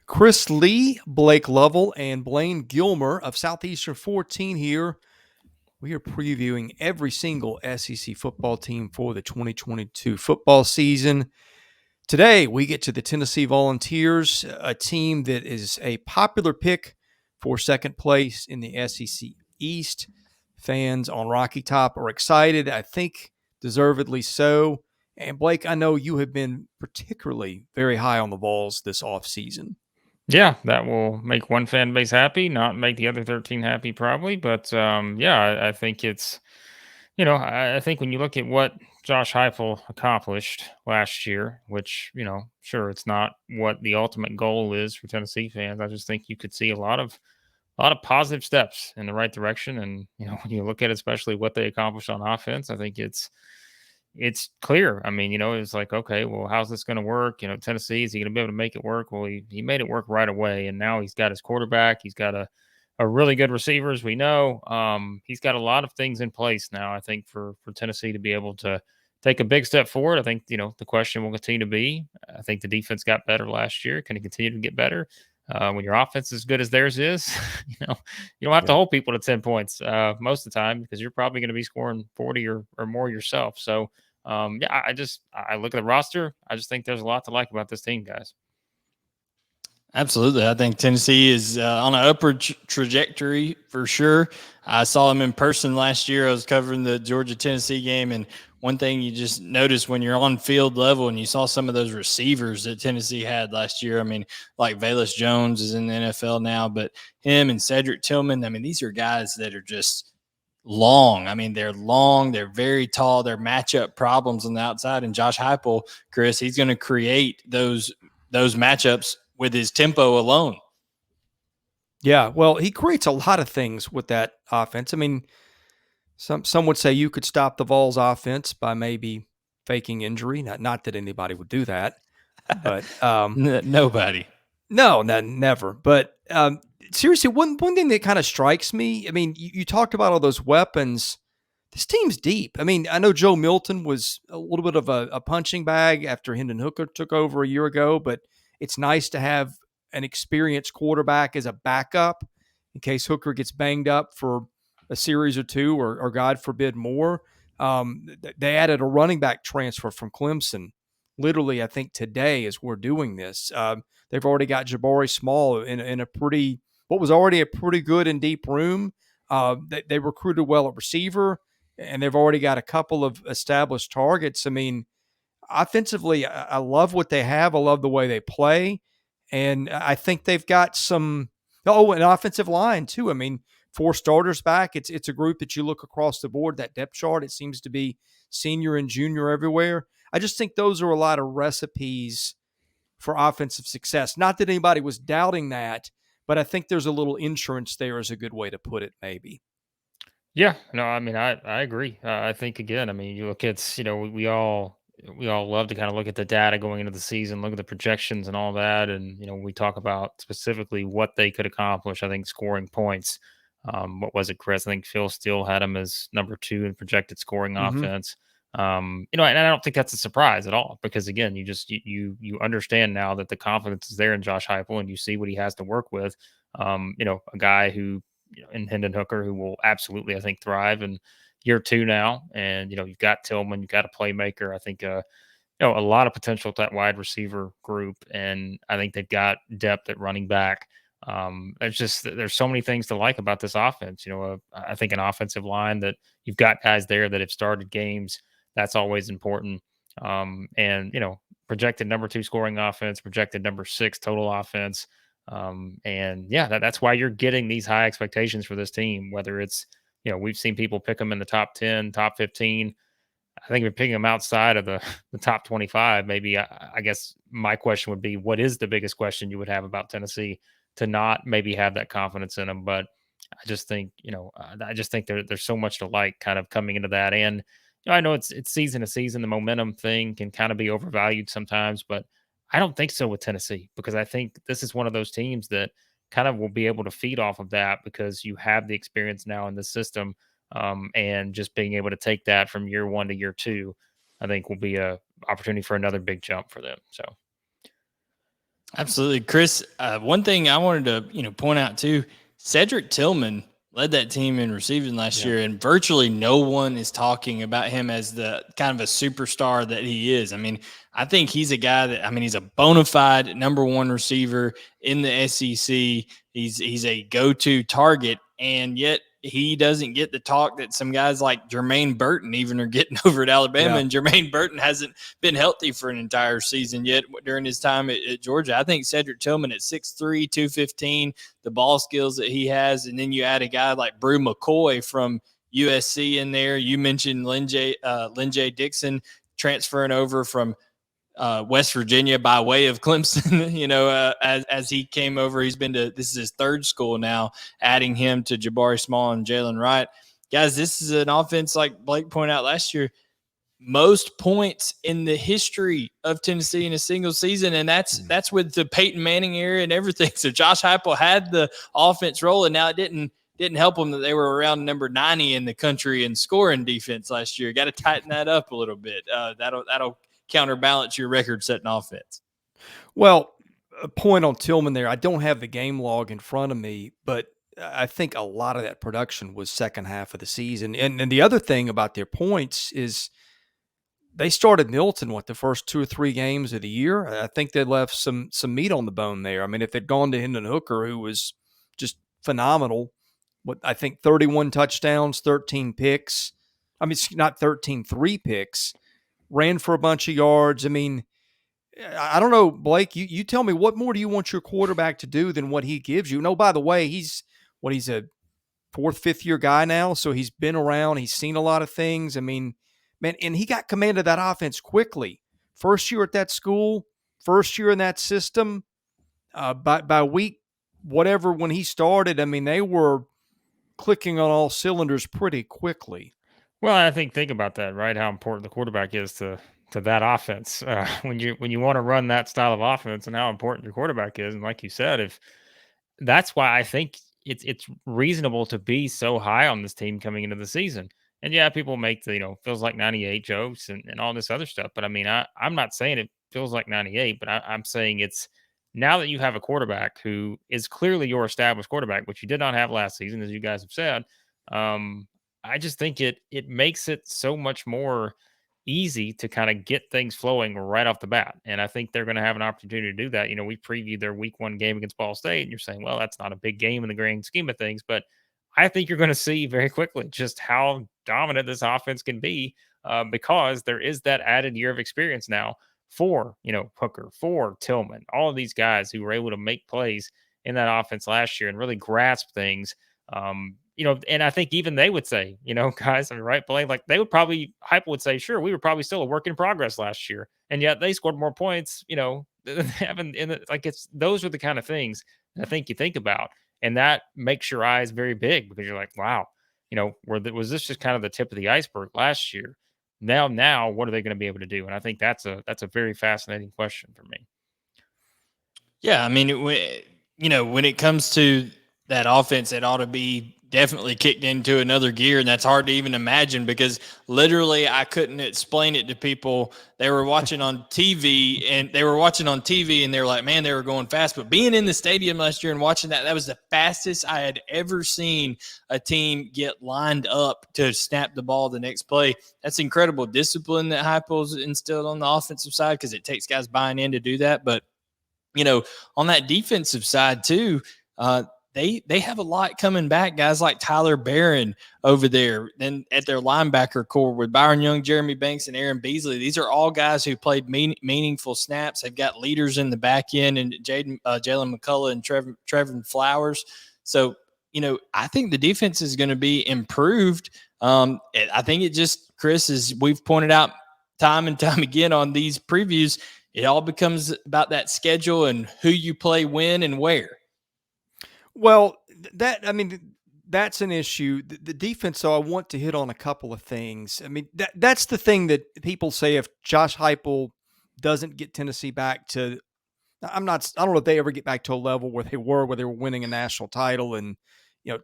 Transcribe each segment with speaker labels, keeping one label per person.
Speaker 1: Chris Lee, Blake Lovell, and Blayne Gilmer of Southeastern 14 here. We are previewing every single SEC football team for the 2022 football season. Today, we get to the Tennessee Volunteers, a team that is a popular pick for second place in the SEC East. Fans on Rocky Top are excited, I think deservedly so. And Blake, I know you have been particularly very high on the Vols this offseason.
Speaker 2: Yeah, that will make one fan base happy, not make the other 13 happy probably. But yeah, I think it's, I think when you look at what Josh Heupel accomplished last year, which, sure, it's not what the ultimate goal is for Tennessee fans. I just think you could see a lot of positive steps in the right direction. And, when you look at especially what they accomplished on offense, I think it's clear. I mean, it's like, okay, well, how's this going to work? Tennessee, is he going to be able to make it work? Well, he made it work right away. And now he's got his quarterback. He's got a really good receiver, as we know. He's got a lot of things in place now, I think, for Tennessee to be able to take a big step forward. I think, the question will continue to be, I think the defense got better last year. Can it continue to get better? When your offense is as good as theirs is, you don't have to
Speaker 1: Yeah.
Speaker 2: hold people to 10 points most of the time because you're probably going to be scoring 40 or more yourself. So, yeah, I look at the roster. I just think there's a lot to like about this team, guys.
Speaker 3: Absolutely. I think Tennessee is on an upward trajectory for sure. I saw them in person last year. I was covering the Georgia-Tennessee game, and one thing you just notice when you're on field level and you saw some of those receivers that Tennessee had last year. I mean, like Velus Jones is in the NFL now, but him and Cedric Tillman, I mean, these are guys that are just long. I mean, they're long, they're very tall, they're matchup problems on the outside. And Josh Heupel, Chris, he's going to create those matchups with his tempo alone.
Speaker 1: Yeah, well, he creates a lot of things with that offense. I mean, some would say you could stop the Vols offense by maybe faking injury. Not that anybody would do that, but
Speaker 3: Nobody.
Speaker 1: no, never. But seriously, one thing that kind of strikes me. I mean, you talked about all those weapons. This team's deep. I mean, I know Joe Milton was a little bit of a punching bag after Hendon Hooker took over a year ago, but it's nice to have an experienced quarterback as a backup in case Hooker gets banged up for a series or two, or God forbid more. They added a running back transfer from Clemson. Literally, I think today as we're doing this, they've already got Jabari Small in a pretty what was already a pretty good and deep room. They recruited well at receiver, and they've already got a couple of established targets. I mean, offensively, I love what they have. I love the way they play. And I think they've got some an offensive line too. I mean, 4 starters back. It's a group that you look across the board, that depth chart, it seems to be senior and junior everywhere. I just think those are a lot of recipes for offensive success. Not that anybody was doubting that, but I think there's a little insurance there is a good way to put it, maybe.
Speaker 2: Yeah, no, I mean, I agree. I think again, I mean, you look at, we all love to kind of look at the data going into the season, look at the projections and all that, and we talk about specifically what they could accomplish. I think scoring points. What was it, Chris? I think Phil Steele had him as number 2 in projected scoring
Speaker 1: Mm-hmm.
Speaker 2: offense. And I don't think that's a surprise at all because again, you understand now that the confidence is there in Josh Heupel, and you see what he has to work with. A guy who in Hendon Hooker, who will absolutely, I think, thrive in year 2 now. And, you've got Tillman, you've got a playmaker. I think, a lot of potential to that wide receiver group. And I think they've got depth at running back. There's so many things to like about this offense. I think an offensive line that you've got guys there that have started games. That's always important. And, projected number 2 scoring offense, projected number 6 total offense. And yeah, that's why you're getting these high expectations for this team, whether it's, we've seen people pick them in the top 10, top 15. I think if you're picking them outside of the top 25, maybe I guess my question would be, what is the biggest question you would have about Tennessee to not maybe have that confidence in them? But I just think there's so much to like kind of coming into that. And, I know it's season to season. The momentum thing can kind of be overvalued sometimes, but I don't think so with Tennessee because I think this is one of those teams that kind of will be able to feed off of that because you have the experience now in the system, and just being able to take that from year 1 to year 2, I think will be a opportunity for another big jump for them. So,
Speaker 3: Absolutely. Chris, one thing I wanted to, point out too, Cedric Tillman led that team in receiving last year, and virtually no one is talking about him as the kind of a superstar that he is. I mean, I think he's a guy that, he's a bona fide number one receiver in the SEC. He's a go-to target, and yet he doesn't get the talk that some guys like Jermaine Burton even are getting over at Alabama. Yeah. And Jermaine Burton hasn't been healthy for an entire season yet during his time at Georgia. I think Cedric Tillman at 6'3", 215, the ball skills that he has, and then you add a guy like Brew McCoy from USC in there. You mentioned Lyn-J Dixon transferring over from West Virginia by way of Clemson, as he came over. This is his third school now, adding him to Jabari Small and Jalen Wright. Guys, this is an offense, like Blake pointed out last year, most points in the history of Tennessee in a single season, and that's with the Peyton Manning era and everything. So Josh Heupel had the offense rolling. Now it didn't help them that they were around number 90 in the country in scoring defense last year. Got to tighten that up a little bit. That'll counterbalance your record-setting offense.
Speaker 1: Well, a point on Tillman there. I don't have the game log in front of me, but I think a lot of that production was second half of the season. And the other thing about their points is they started Milton, the first 2 or 3 games of the year. I think they left some meat on the bone there. I mean, if they'd gone to Hendon Hooker, who was just phenomenal, I think 31 touchdowns, 13 picks. I mean, it's not 13, 3 picks. Ran for a bunch of yards. I mean, I don't know, Blake, you tell me, what more do you want your quarterback to do than what he gives you? No, by the way, he's a 4th, 5th year guy now, so he's been around. He's seen a lot of things. I mean, man, and he got command of that offense quickly. First year at that school, first year in that system. By week whatever when he started, I mean, they were clicking on all cylinders pretty quickly.
Speaker 2: Well, I think about that, right? How important the quarterback is to that offense when you want to run that style of offense, and how important your quarterback is. And like you said, if that's why I think it's reasonable to be so high on this team coming into the season. And yeah, people make the feels like 98 jokes and all this other stuff, but I mean, I'm not saying it feels like 98, but I'm saying it's now that you have a quarterback who is clearly your established quarterback, which you did not have last season, as you guys have said. I just think it makes it so much more easy to kind of get things flowing right off the bat. And I think they're going to have an opportunity to do that. We previewed their week 1 game against Ball State, and you're saying, well, that's not a big game in the grand scheme of things. But I think you're going to see very quickly just how dominant this offense can be because there is that added year of experience now for, Hooker, for Tillman, all of these guys who were able to make plays in that offense last year and really grasp things. And I think even they would say, guys, right, Blayne, like they would probably, Heupel would say, sure, we were probably still a work in progress last year. And yet they scored more points, those are the kind of things that I think you think about. And that makes your eyes very big because you're like, wow, was this just kind of the tip of the iceberg last year? Now, what are they going to be able to do? And I think that's a very fascinating question for me.
Speaker 3: Yeah. I mean, when it comes to that offense, it ought to be definitely kicked into another gear, and that's hard to even imagine because literally I couldn't explain it to people. They were watching on TV and they were like, man, they were going fast. But being in the stadium last year and watching that was the fastest I had ever seen a team get lined up to snap the ball the next play. That's incredible discipline that Heupel's instilled on the offensive side because it takes guys buying in to do that. But, on that defensive side too, They have a lot coming back, guys like Tyler Barron over there. Then at their linebacker core with Byron Young, Jeremy Banks, and Aaron Beasley. These are all guys who played meaningful snaps. They've got leaders in the back end and Jalen McCullough and Trevor Flowers. So, I think the defense is going to be improved. I think it just, Chris, as we've pointed out time and time again on these previews, it all becomes about that schedule and who you play when and where.
Speaker 1: Well, that's an issue. The defense, though, I want to hit on a couple of things. I mean, that's the thing that people say if Josh Heupel doesn't get Tennessee back to – I don't know if they ever get back to a level where they were winning a national title and,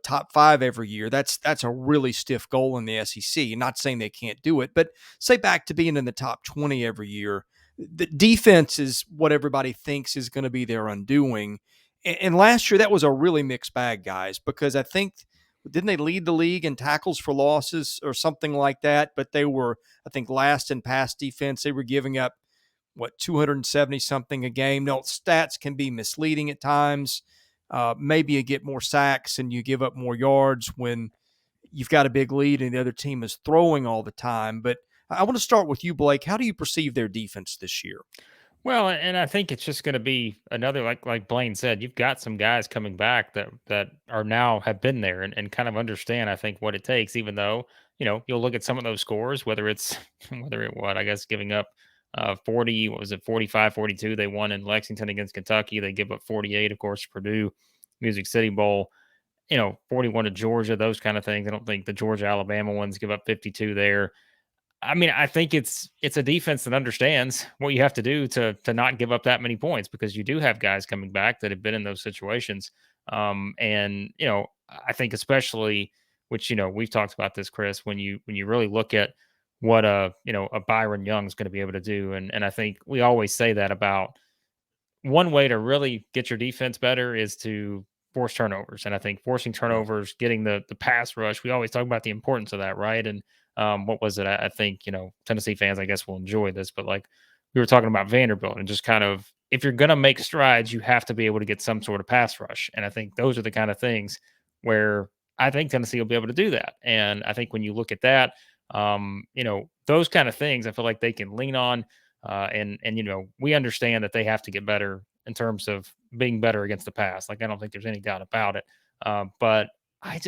Speaker 1: top 5 every year. That's a really stiff goal in the SEC. I'm not saying they can't do it, but say back to being in the top 20 every year. the defense is what everybody thinks is going to be their undoing. And last year, that was a really mixed bag, guys, because I think, didn't they lead the league in tackles for losses or something like that? But they were, I think, last in pass defense. They were giving up, 270 something a game. Now, stats can be misleading at times. Maybe you get more sacks and you give up more yards when you've got a big lead and the other team is throwing all the time. But I want to start with you, Blake. How do you perceive their defense this year?
Speaker 2: Well, and I think it's just going to be another, like Blayne said, you've got some guys coming back that are now have been there and kind of understand, I think, what it takes, even though, you'll look at some of those scores, whether it's I guess giving up 40, what was it, 45, 42, they won in Lexington against Kentucky. They give up 48, of course, Purdue, Music City Bowl, 41 to Georgia, those kind of things. I don't think the Georgia Alabama ones give up 52 there. I mean, I think it's a defense that understands what you have to do to not give up that many points, because you do have guys coming back that have been in those situations. And I think especially, which we've talked about this, Chris, when you really look at what a Byron Young is going to be able to do, and I think we always say that about one way to really get your defense better is to force turnovers. And I think forcing turnovers, getting the pass rush, we always talk about the importance of that, right? And what was it? I think, Tennessee fans, I guess, will enjoy this, but like we were talking about Vanderbilt, and just kind of, if you're going to make strides, you have to be able to get some sort of pass rush. And I think those are the kind of things where I think Tennessee will be able to do that. And I think when you look at that, those kind of things, I feel like they can lean on. And we understand that they have to get better in terms of being better against the pass. Like, I don't think there's any doubt about it. But I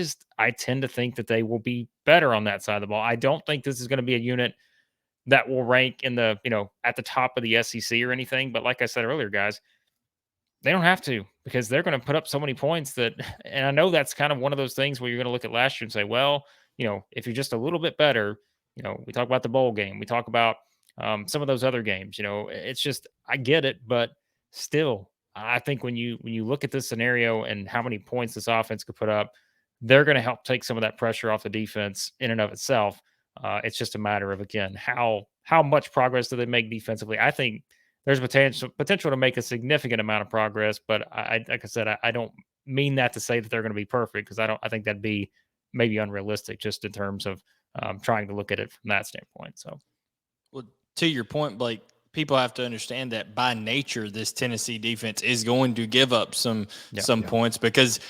Speaker 2: tend to think that they will be better on that side of the ball. I don't think this is going to be a unit that will rank in the, at the top of the SEC or anything. But like I said earlier, guys, they don't have to, because they're going to put up so many points that, and I know that's kind of one of those things where you're going to look at last year and say, well, if you're just a little bit better, we talk about the bowl game, we talk about some of those other games, it's just, I get it, but still, I think when you look at this scenario and how many points this offense could put up, they're going to help take some of that pressure off the defense in and of itself. It's just a matter of, again, how much progress do they make defensively? I think there's potential to make a significant amount of progress, but like I said, I don't mean that to say that they're going to be perfect, because I think that'd be maybe unrealistic, just in terms of trying to look at it from that standpoint. So,
Speaker 3: well, to your point, Blake, people have to understand that by nature, this Tennessee defense is going to give up some points, because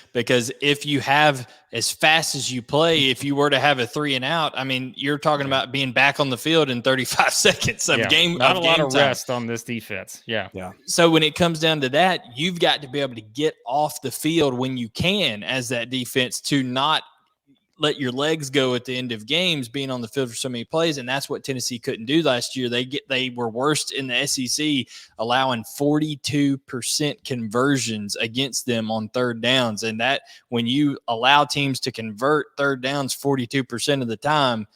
Speaker 3: if you have, as fast as you play, if you were to have a 3 and out, I mean, you're talking about being back on the field in 35 seconds of game.
Speaker 2: Not a lot of
Speaker 3: time.
Speaker 2: rest on this defense. Yeah.
Speaker 3: So when it comes down to that, you've got to be able to get off the field when you can as that defense, to not let your legs go at the end of games, being on the field for so many plays. And that's what Tennessee couldn't do last year. They were worst in the SEC, allowing 42% conversions against them on third downs. And that, when you allow teams to convert third downs 42% of the time,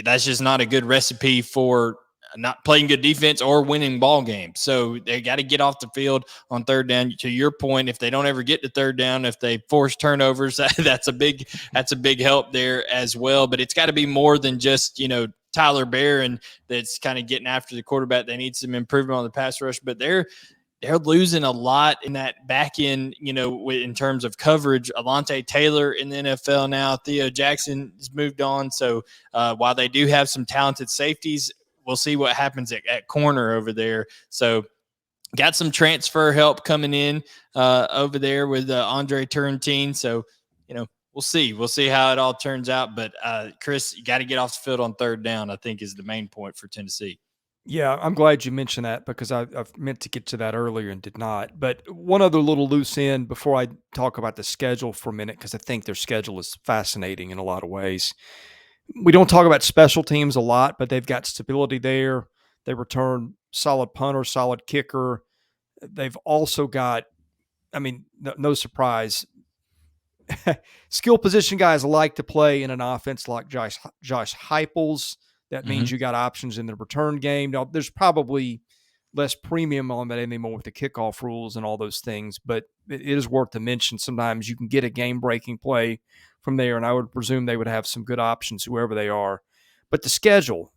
Speaker 3: that's just not a good recipe for not playing good defense or winning ball games. So they got to get off the field on third down. To your point, if they don't ever get to third down, if they force turnovers, that's a big help there as well. But it's got to be more than just, Tyler Barron that's kind of getting after the quarterback. They need some improvement on the pass rush, but they're losing a lot in that back end, in terms of coverage. Alontae Taylor in the NFL now. Theo Jackson has moved on. So while they do have some talented safeties, we'll see what happens at corner over there. So got some transfer help coming in over there with Andre Turrentine. So, we'll see. We'll see how it all turns out. But, Chris, you got to get off the field on third down, I think, is the main point for Tennessee.
Speaker 1: Yeah, I'm glad you mentioned that, because I've meant to get to that earlier and did not. But one other little loose end before I talk about the schedule for a minute, because I think their schedule is fascinating in a lot of ways. We don't talk about special teams a lot, but they've got stability there. They return solid punter, solid kicker. They've also got, no surprise, skill position guys like to play in an offense like Josh Heupel's. That means you got options in the return game. Now, there's probably less premium on that anymore with the kickoff rules and all those things, but it is worth to mention. Sometimes you can get a game-breaking play from there, and I would presume they would have some good options, whoever they are. But the schedule,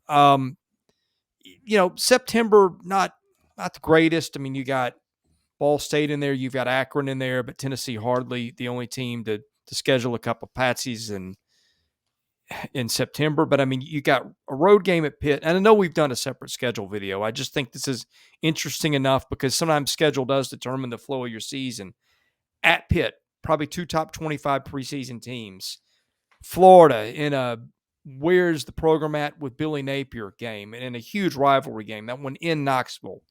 Speaker 1: September, not the greatest. I mean, you got Ball State in there, you've got Akron in there, but Tennessee hardly the only team to schedule a couple patsies in September. But I mean, you got a road game at Pitt, and I know we've done a separate schedule video. I just think this is interesting enough because sometimes schedule does determine the flow of your season. At Pitt, probably 2 top 25 preseason teams. Florida in a where's the program at with Billy Napier game and in a huge rivalry game, that one in Knoxville.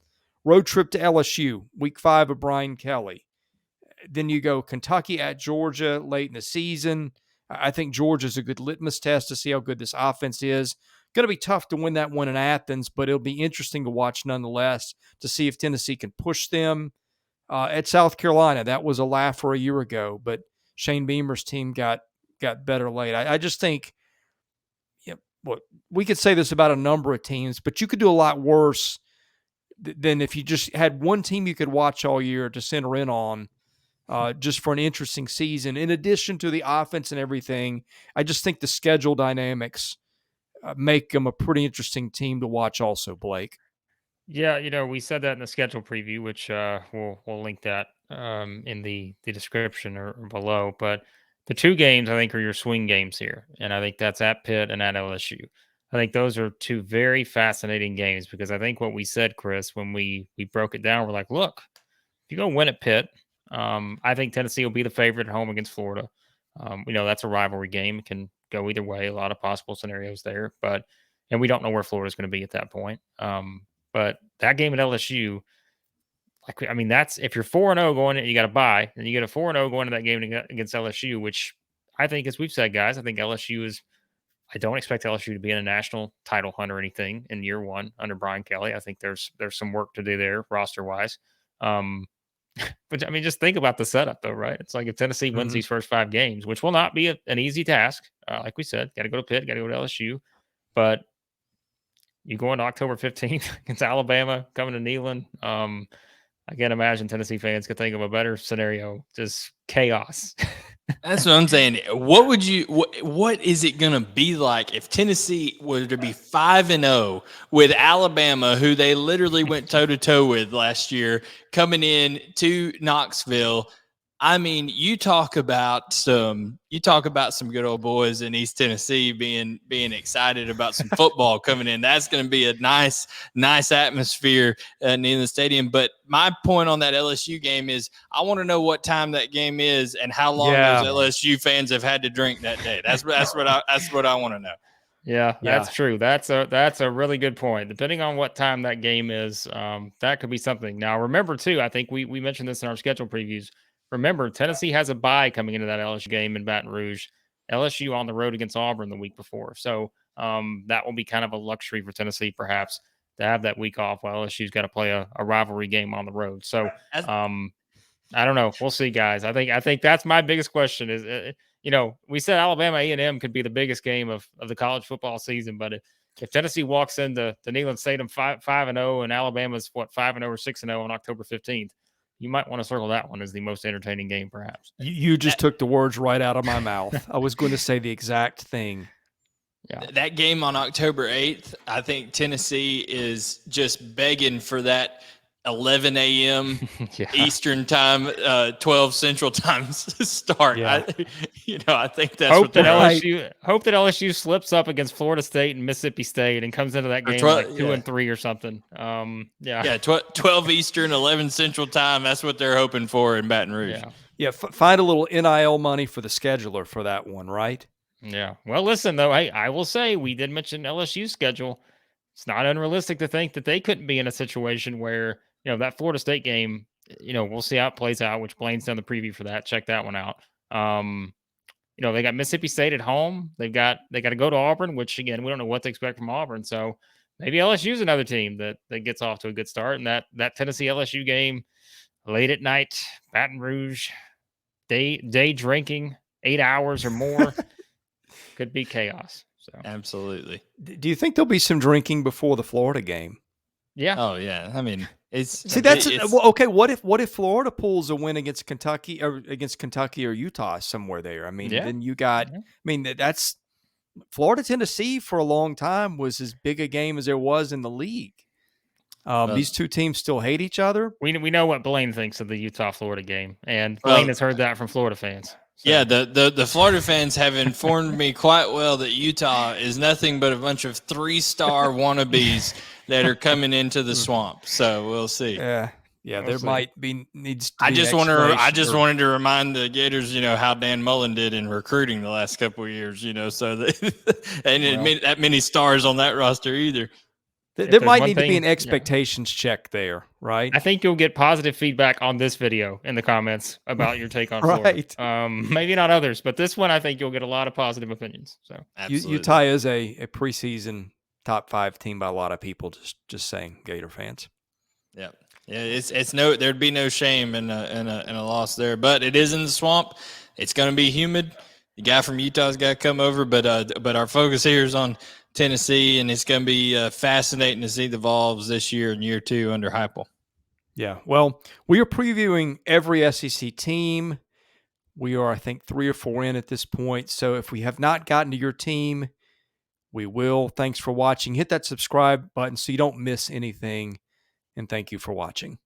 Speaker 1: Road trip to LSU, week 5 of Brian Kelly. Then you go Kentucky at Georgia late in the season. I think Georgia's a good litmus test to see how good this offense is. Going to be tough to win that one in Athens, but it'll be interesting to watch nonetheless to see if Tennessee can push them. At South Carolina, that was a laugher a year ago, but Shane Beamer's team got better late. I just think we could say this about a number of teams, but you could do a lot worse than if you just had one team you could watch all year to center in on just for an interesting season. In addition to the offense and everything, I just think the schedule dynamics make them a pretty interesting team to watch also, Blake.
Speaker 2: Yeah, we said that in the schedule preview, which we'll link that in the description or below. But the 2 games I think are your swing games here, and I think that's at Pitt and at LSU. I think those are 2 very fascinating games because I think what we said, Chris, when we broke it down, we're like, look, if you go win at Pitt, I think Tennessee will be the favorite at home against Florida. That's a rivalry game; it can go either way. A lot of possible scenarios there, and we don't know where Florida's going to be at that point. But that game at LSU, that's if you're 4-0 going in, you got to bye, and you get a 4-0 going to that game against LSU, which I think, as we've said, guys, I think LSU is. I don't expect LSU to be in a national title hunt or anything in year 1 under Brian Kelly. I think there's some work to do there roster wise. But just think about the setup though, right? It's like if Tennessee wins these first 5 games, which will not be an easy task. Like we said, got to go to Pitt, got to go to LSU, but you go into October 15th against Alabama, coming to Neyland. I can't imagine Tennessee fans could think of a better scenario. Just chaos.
Speaker 3: That's what I'm saying. What is it going to be like if Tennessee were to be 5-0 with Alabama, who they literally went toe-to-toe with last year, coming in to Knoxville? I mean, you talk about some good old boys in East Tennessee being excited about some football coming in. That's going to be a nice atmosphere in the stadium. But my point on that LSU game is I want to know what time that game is and how long those LSU fans have had to drink that day. That's what I want to know.
Speaker 2: Yeah, that's true. That's a really good point. Depending on what time that game is, that could be something. Now, remember too, I think we mentioned this in our schedule previews. Remember, Tennessee has a bye coming into that LSU game in Baton Rouge. LSU on the road against Auburn the week before. So that will be kind of a luxury for Tennessee, perhaps, to have that week off while LSU's got to play a rivalry game on the road. So I don't know. We'll see, guys. I think that's my biggest question is, we said Alabama A&M could be the biggest game of the college football season, but if Tennessee walks into the Neyland Stadium 5-0 and Alabama's 5-0 or 6-0 on October 15th, you might want to circle that one as the most entertaining game, perhaps.
Speaker 1: You just took the words right out of my mouth. I was going to say the exact thing.
Speaker 3: Yeah. That game on October 8th, I think Tennessee is just begging for that 11 a.m. Eastern time, 12 Central time start.
Speaker 1: Yeah.
Speaker 3: I think that's
Speaker 2: hope that LSU slips up against Florida State and Mississippi State and comes into that game 2-3 or something.
Speaker 3: 12 Eastern, 11 Central time. That's what they're hoping for in Baton Rouge.
Speaker 1: Yeah. Find a little NIL money for the scheduler for that one, right?
Speaker 2: Yeah. Well, listen though, I will say we did mention LSU's schedule. It's not unrealistic to think that they couldn't be in a situation where, that Florida State game, we'll see how it plays out, which Blayne's done the preview for that. Check that one out. They got Mississippi State at home. They got to go to Auburn, which again, we don't know what to expect from Auburn. So maybe LSU's another team that gets off to a good start. And that Tennessee LSU game late at night, Baton Rouge, day drinking, 8 hours or more, could be chaos. So
Speaker 3: absolutely.
Speaker 1: Do you think there'll be some drinking before the Florida game?
Speaker 2: Yeah.
Speaker 3: Oh yeah. I mean,
Speaker 1: okay. What if Florida pulls a win against Kentucky or Utah somewhere there? I mean, then you got. I mean, that's Florida Tennessee for a long time was as big a game as there was in the league. These two teams still hate each other.
Speaker 2: We know what Blayne thinks of the Utah-Florida game, and Blayne has heard that from Florida fans. So.
Speaker 3: Yeah, the Florida fans have informed me quite well that Utah is nothing but a bunch of 3-star wannabes that are coming into the swamp. So we'll see.
Speaker 1: Yeah, there might be needs. To
Speaker 3: I
Speaker 1: be
Speaker 3: just wanted to remind the Gators, how Dan Mullen did in recruiting the last couple of years. So that many stars on that roster either.
Speaker 1: There might need to be an expectations check there, right?
Speaker 2: I think you'll get positive feedback on this video in the comments about your take on Florida.
Speaker 1: Right.
Speaker 2: Maybe not others, but this one I think you'll get a lot of positive opinions. So
Speaker 1: Utah is a preseason top 5 team by a lot of people. Just saying, Gator fans.
Speaker 3: Yeah, it's there'd be no shame in a loss there, but it is in the swamp. It's going to be humid. The guy from Utah's got to come over, but our focus here is on Tennessee, and it's going to be fascinating to see the Vols this year in year 2 under Heupel.
Speaker 1: Yeah, well, we are previewing every SEC team. We are, I think, 3 or 4 in at this point. So if we have not gotten to your team, we will. Thanks for watching. Hit that subscribe button so you don't miss anything, and thank you for watching.